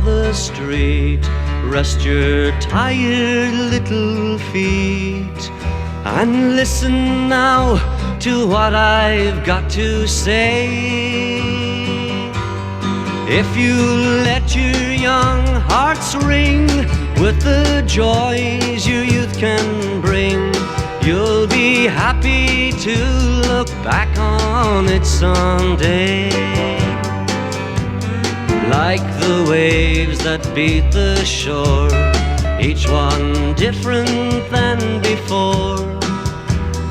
the street, rest your tired little feet and listen now to what I've got to say. If you let your young hearts ring with the joys your youth can bring, you'll be happy to look back on it someday. Like the waves that beat the shore, each one different than before,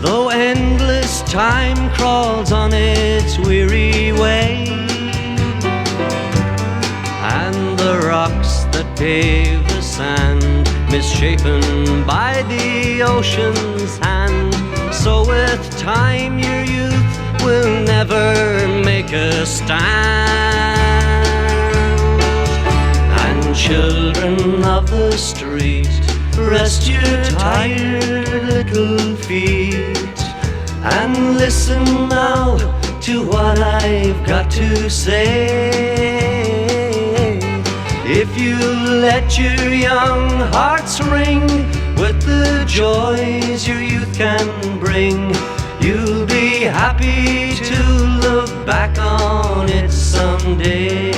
though endless time crawls on its weary way. And the rocks that pave the sand, misshapen by the ocean's hand, so with time your youth will never make a stand. And children of the street, rest your tired little feet and listen now to what I've got to say. If you let your young hearts ring with the joys your youth can bring, you'll be happy to look back on it someday.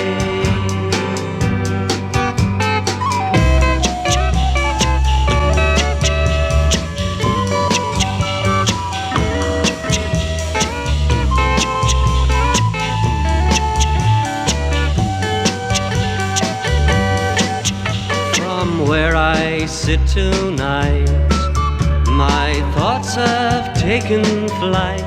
Where I sit tonight, my thoughts have taken flight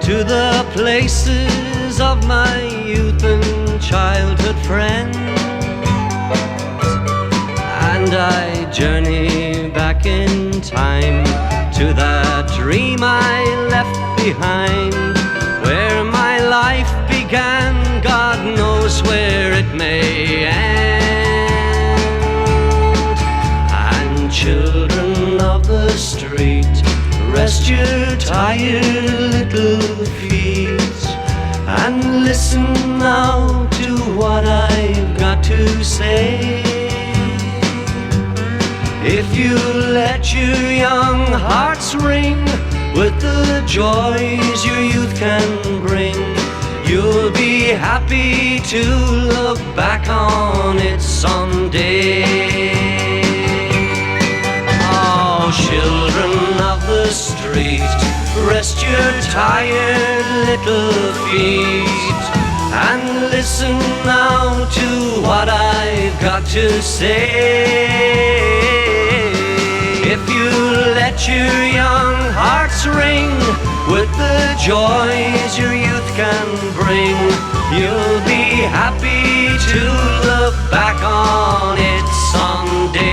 to the places of my youth and childhood friends, and I journey back in time to that dream I left behind, where my life began. God knows where it may end. Children of the street, rest your tired little feet and listen now to what I've got to say. If you let your young hearts ring with the joys your youth can bring, you'll be happy to look back on it someday. Children of the street, rest your tired little feet and listen now to what I've got to say. If you let your young hearts ring with the joys your youth can bring, you'll be happy to look back on it someday.